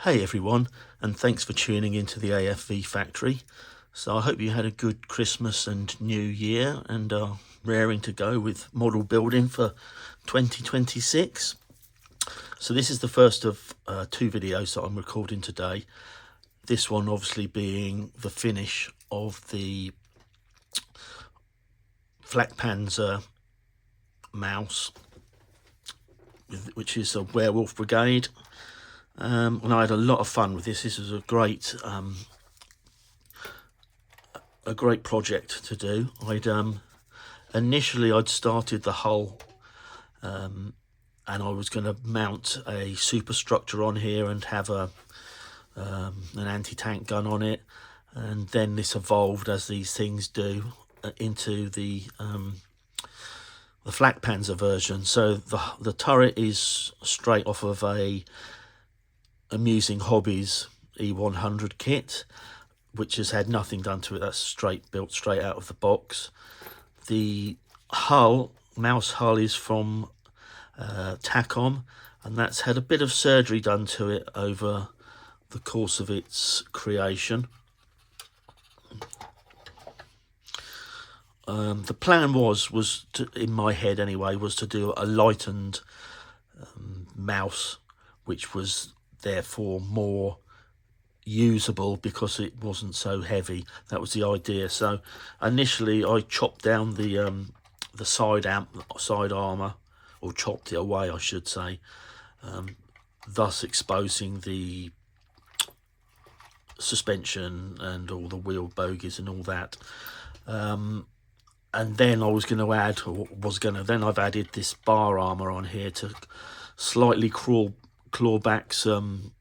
Hey everyone, and thanks for tuning into the AFV Factory. So I hope you had a good Christmas and New Year and are raring to go with model building for 2026. So this is the first of two videos that I'm recording today. This one obviously being the finish of the Flakpanzer Maus, which is a werewolf brigade. And I had a lot of fun with this. This was a great project to do. Initially I'd started the hull, and I was going to mount a superstructure on here and have an anti-tank gun on it, and then this evolved, as these things do, into the Flakpanzer version. So the turret is straight off of a Amusing Hobbies E100 kit, which has had nothing done to it. That's built straight out of the box. The hull, mouse hull, is from Tacom, and that's had a bit of surgery done to it over the course of its creation. The plan was to, in my head anyway, was to do a lightened mouse, which was therefore more usable because it wasn't so heavy. That was the idea. So initially I chopped down the side armor, or chopped it away I should say, thus exposing the suspension and all the wheel bogies and all that. And then I was going to add, then I've added this bar armor on here to slightly claw back some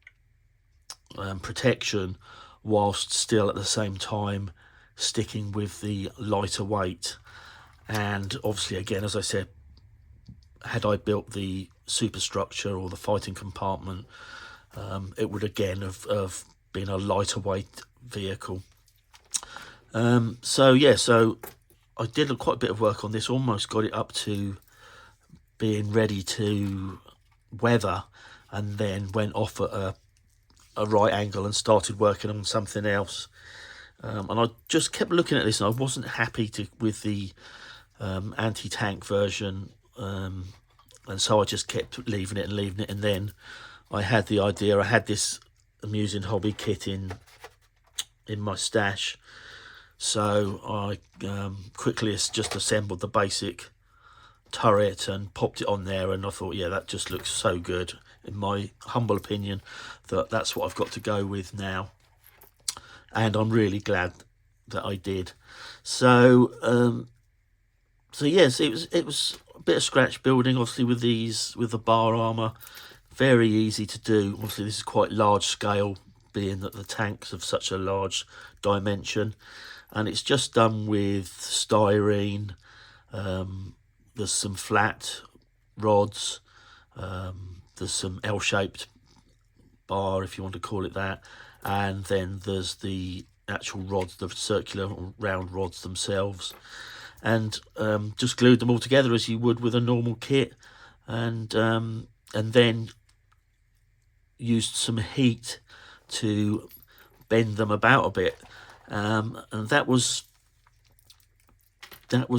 protection, whilst still at the same time sticking with the lighter weight. And obviously, again, as I said, had I built the superstructure or the fighting compartment, it would again have been a lighter weight vehicle. So I did quite a bit of work on this, almost got it up to being ready to weather, and then went off at a right angle and started working on something else. And I just kept looking at this, and I wasn't happy with the anti-tank version, and so I just kept leaving it, and then I had the idea. I had this Amusing Hobby kit in my stash, so I quickly just assembled the basic turret and popped it on there, and I thought, yeah, that just looks so good, in my humble opinion, that's what I've got to go with now, and I'm really glad that I did. So yes, it was a bit of scratch building, obviously, with the bar armor. Very easy to do. Obviously this is quite large scale, being that the tank's of such a large dimension, and it's just done with styrene. There's some flat rods, there's some L-shaped bar, if you want to call it that, and then there's the actual rods, the circular round rods themselves, and just glued them all together as you would with a normal kit, and then used some heat to bend them about a bit, and that was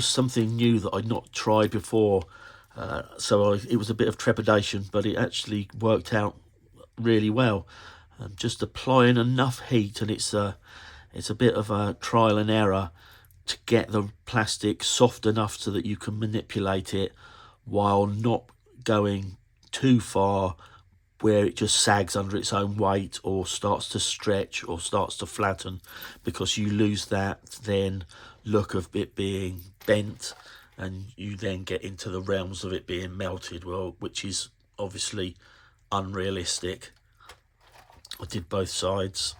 something new that I'd not tried before. So it was a bit of trepidation, but it actually worked out really well. Just applying enough heat, and it's a bit of a trial and error to get the plastic soft enough so that you can manipulate it while not going too far where it just sags under its own weight, or starts to stretch, or starts to flatten, because you lose that then look of it being bent, and you then get into the realms of it being melted, well, which is obviously unrealistic. I did both sides.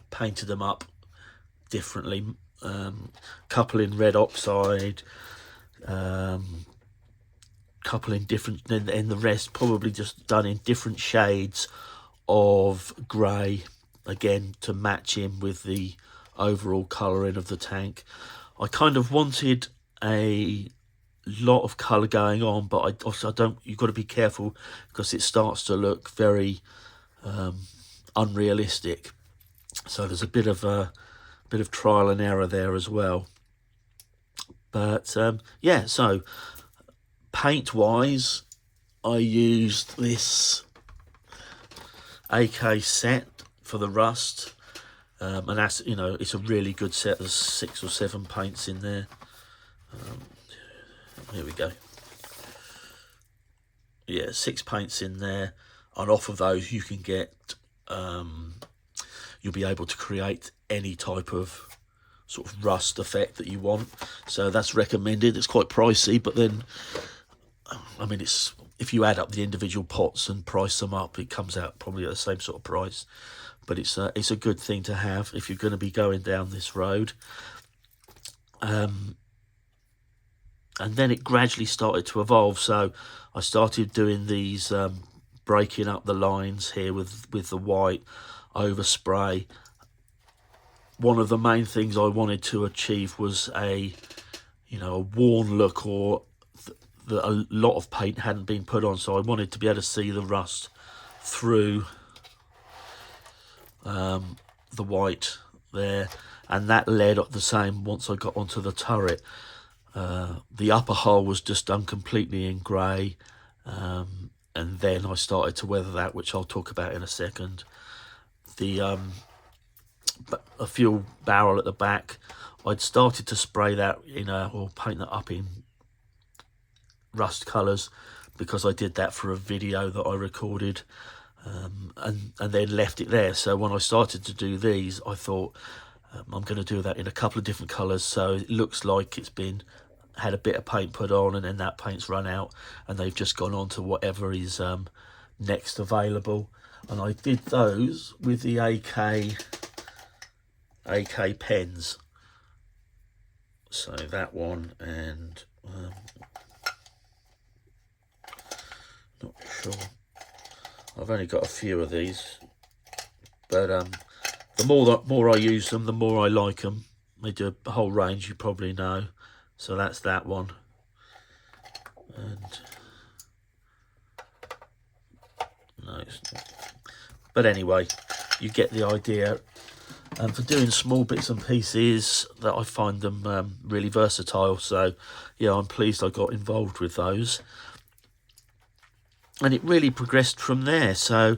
Painted them up differently, couple in red oxide, couple in different, and the rest probably just done in different shades of grey, again to match in with the overall colouring of the tank. I kind of wanted a lot of colour going on, but I don't. You've got to be careful because it starts to look very unrealistic. So there's a bit of trial and error there as well. But yeah, so paint wise, I used this AK set for the rust, and that's, you know, it's a really good set. There's 6 or 7 paints in there. Here we go. Yeah, 6 paints in there, and off of those you can get you'll be able to create any type of sort of rust effect that you want. So that's recommended. It's quite pricey, but then I mean, it's, if you add up the individual pots and price them up, it comes out probably at the same sort of price. But it's a good thing to have if you're going to be going down this road. And then it gradually started to evolve. So I started doing these, breaking up the lines here with the white overspray. One of the main things I wanted to achieve was a worn look, or that a lot of paint hadn't been put on. So I wanted to be able to see the rust through the white there, and that led up the same once I got onto the turret. The upper hull was just done completely in grey, and then I started to weather that, which I'll talk about in a second. The a fuel barrel at the back, I'd started to spray that or paint that up in rust colours, because I did that for a video that I recorded, and then left it there. So when I started to do these, I thought I'm going to do that in a couple of different colours, so it looks like it's had a bit of paint put on, and then that paint's run out and they've just gone on to whatever is next available. And I did those with the AK pens. So that one, and not sure, I've only got a few of these, but the more I use them, the more I like them. They do a whole range, you probably know. So that's that one. And no, it's not. But anyway, you get the idea. And for doing small bits and pieces, that I find them really versatile. So yeah, I'm pleased I got involved with those. And it really progressed from there. So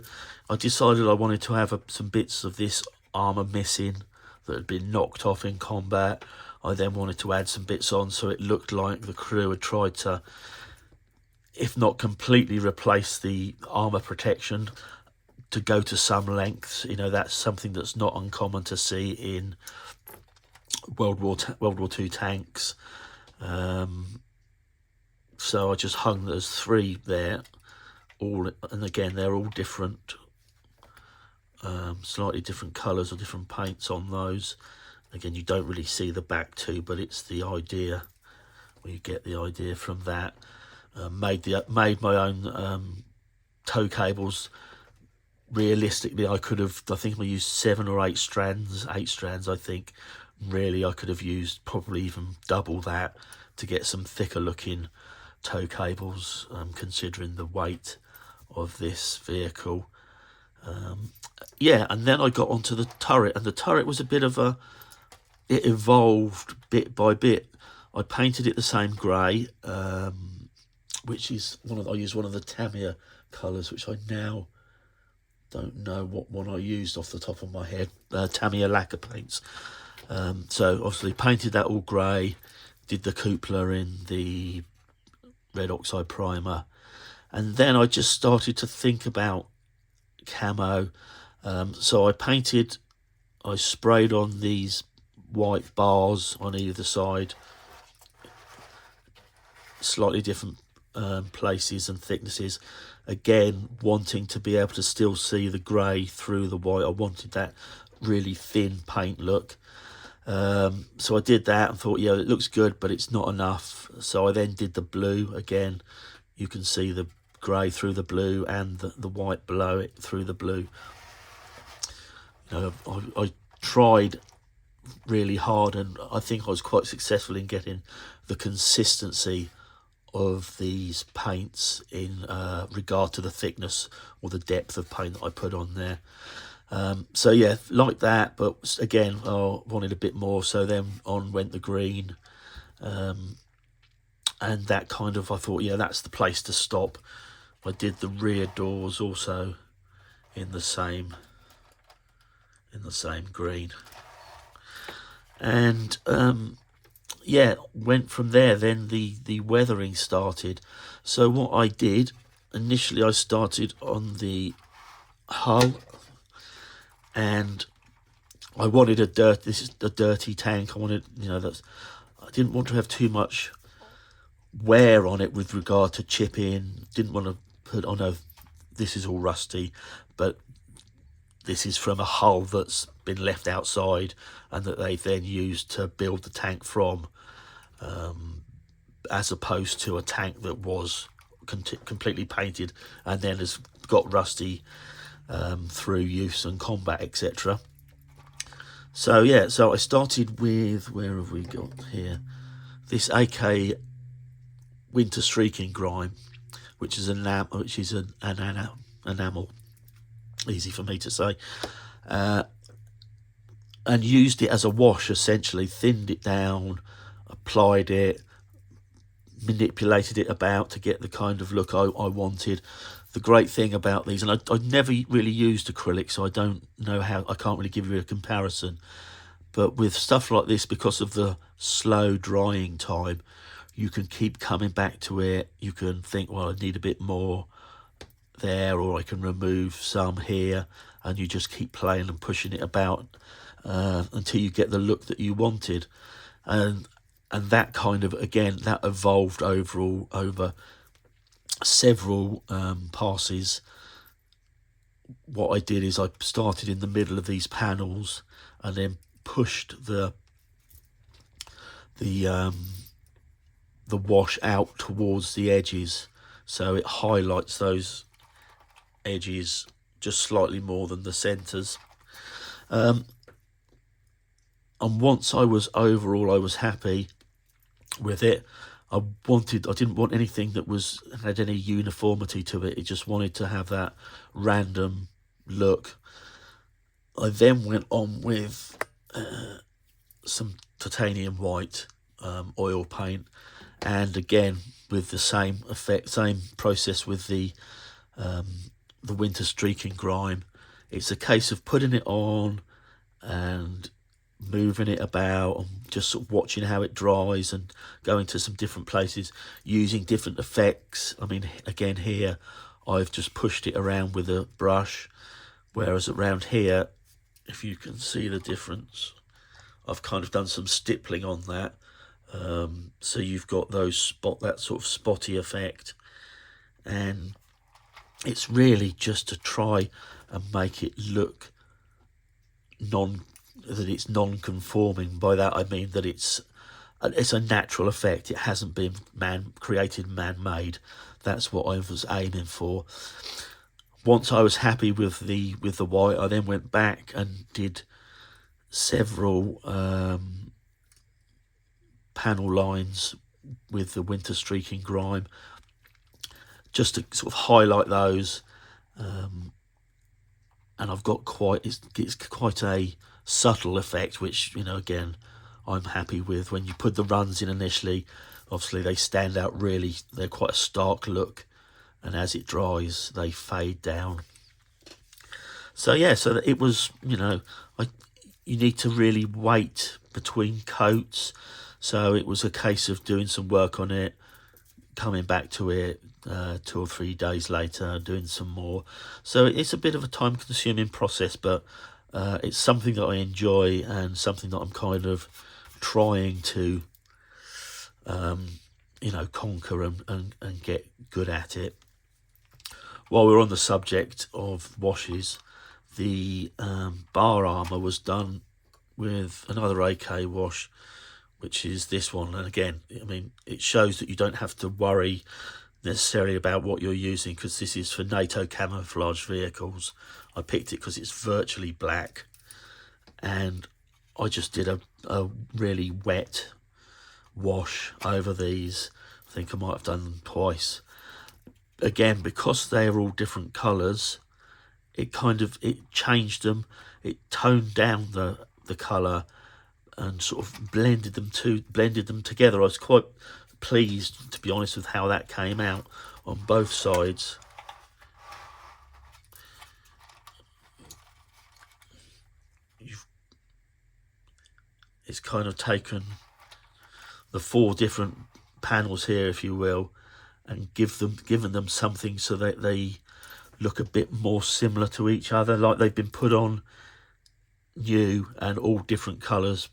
I decided I wanted to have some bits of this armour missing that had been knocked off in combat. I then wanted to add some bits on so it looked like the crew had tried to, if not completely replace the armour protection, to go to some lengths. That's something that's not uncommon to see in World War II tanks. So I just hung those 3 there, all, and again they're all different, slightly different colours or different paints on those. Again, you don't really see the back 2, but it's the idea. You get the idea from that. Made my own tow cables. Realistically, I think I used 7 or 8 strands, I think. Really, I could have used probably even double that to get some thicker looking tow cables, considering the weight of this vehicle. Yeah, and then I got onto the turret, and the turret was a bit of it evolved bit by bit. I painted it the same grey, which is I used one of the Tamiya colours, which I now don't know what one I used off the top of my head. Tamiya lacquer paints. So obviously painted that all grey, did the cupola in the red oxide primer, and then I just started to think about camo. So I sprayed on these white bars on either side, slightly different places and thicknesses, again wanting to be able to still see the grey through the white. I wanted that really thin paint look. So I did that and thought, yeah, it looks good, but it's not enough. So I then did the blue. Again, you can see the grey through the blue and the white below it through the blue. I tried really hard, and I think I was quite successful in getting the consistency of these paints in regard to the thickness or the depth of paint that I put on there. So yeah, like that, but again, I wanted a bit more, so then on went the green. And that kind of, I thought, yeah, that's the place to stop. I did the rear doors also in the same green. And yeah, went from there. Then the weathering started. So what I did initially, I started on the hull, and I wanted this is a dirty tank. I wanted, I didn't want to have too much wear on it with regard to chipping. Didn't want to put, oh no, this is all rusty, but this is from a hull that's been left outside and that they then used to build the tank from, as opposed to a tank that was completely painted and then has got rusty through use and combat, etc. So yeah, so I started with, where have we got here? This AK Winter Streaking Grime, which is an enamel, easy for me to say, and used it as a wash, essentially. Thinned it down, applied it, manipulated it about to get the kind of look I wanted. The great thing about these, and I never really used acrylic, so I don't know how, I can't really give you a comparison, but with stuff like this, because of the slow drying time, you can keep coming back to it. You can think, well, I need a bit more there, or I can remove some here, and you just keep playing and pushing it about until you get the look that you wanted. And that kind of, again, that evolved over several passes. What I did is I started in the middle of these panels and then pushed the wash out towards the edges, so it highlights those edges just slightly more than the centres. And once I was happy with it. I didn't want anything that had any uniformity to it. It just wanted to have that random look. I then went on with some titanium white oil paint, and again with the same effect, same process with the Winter Streaking Grime. It's a case of putting it on and moving it about and just sort of watching how it dries and going to some different places, using different effects. I mean, again here I've just pushed it around with a brush, whereas around here, if you can see the difference, I've kind of done some stippling on that. So you've got that sort of spotty effect, and it's really just to try and make it look non-conforming. By that I mean that it's a natural effect. It hasn't been man-made. That's what I was aiming for. Once I was happy with the white, I then went back and did several panel lines with the Winter Streaking Grime, just to sort of highlight those. And I've got it's quite a subtle effect, which, again, I'm happy with. When you put the runs in initially, obviously they stand out really. They're quite a stark look, and as it dries, they fade down. So yeah, so it was, you need to really wait between coats. So it was a case of doing some work on it, coming back to it 2 or 3 days later, doing some more. So it's a bit of a time-consuming process, but it's something that I enjoy and something that I'm kind of trying to, conquer and get good at it. While we're on the subject of washes, the bar armour was done with another AK wash, which is this one. And again, I mean, it shows that you don't have to worry necessarily about what you're using, because this is for NATO camouflage vehicles. I picked it because it's virtually black, and I just did a really wet wash over these I think I might have done them twice. Again, because they're all different colours, it changed them. It toned down the colour and sort of blended them together. I was quite pleased, to be honest, with how that came out on both sides. It's kind of taken the 4 different panels here, if you will, and given them something so that they look a bit more similar to each other, like they've been put on new and all different colours,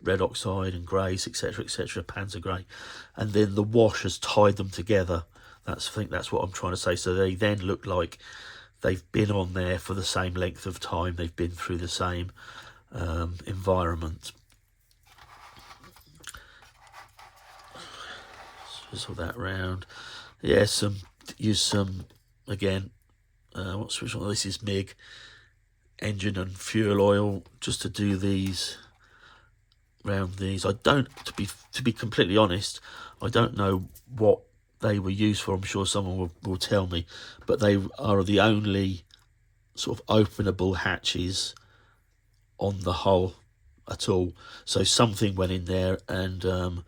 red oxide and greys, etc., Panzer grey, and then the wash has tied them together. I think that's what I'm trying to say. So they then look like they've been on there for the same length of time. They've been through the same environment. Swizzle that round. Yeah, use some again. Which one? This is MIG engine and fuel oil, just to do these round these. I don't, to be completely honest, I don't know what they were used for. I'm sure someone will tell me, but they are the only sort of openable hatches on the hull at all. So something went in there, and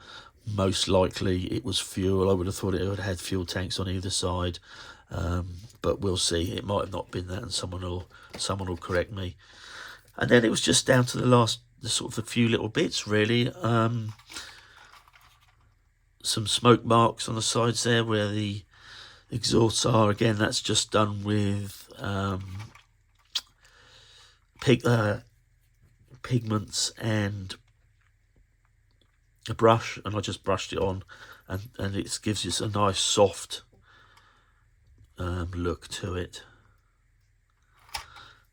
most likely it was fuel. I would have thought it would have had fuel tanks on either side, but we'll see. It might have not been that, and someone will correct me. And then it was just down to the few little bits, really. Some smoke marks on the sides there where the exhausts are. Again, that's just done with pigments and a brush, and I just brushed it on, and it gives us a nice soft look to it.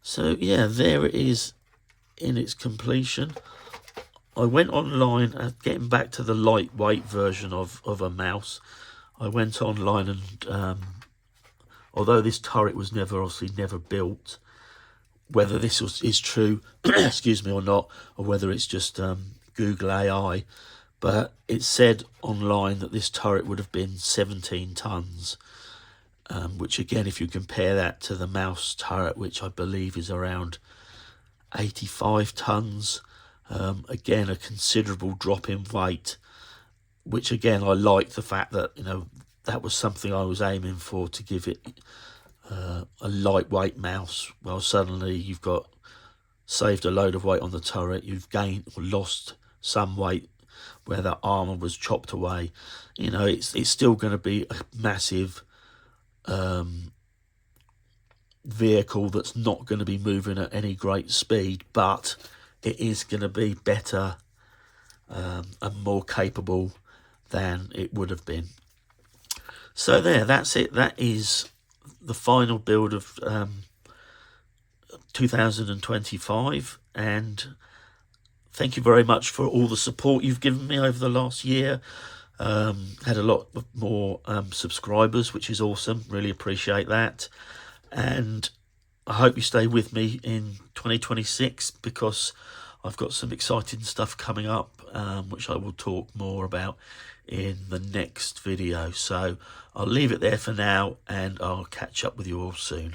So yeah, there it is in its completion. I went online, getting back to the lightweight version of a mouse, I went online and although this turret was obviously never built, whether this is true, excuse me, or not, or whether it's just Google AI, but it said online that this turret would have been 17 tons, which again, if you compare that to the mouse turret, which I believe is around 85 tons, again, a considerable drop in weight, which again, I like the fact that, that was something I was aiming for, to give it a lightweight mouse. Well, suddenly you've saved a load of weight on the turret, you've lost some weight where that armour was chopped away. It's still going to be a massive vehicle that's not going to be moving at any great speed, but it is going to be better and more capable than it would have been. So that's it. That is the final build of 2025, and thank you very much for all the support you've given me over the last year. Had a lot more subscribers, which is awesome. Really appreciate that, and I hope you stay with me in 2026, because I've got some exciting stuff coming up, which I will talk more about in the next video. So I'll leave it there for now, and I'll catch up with you all soon.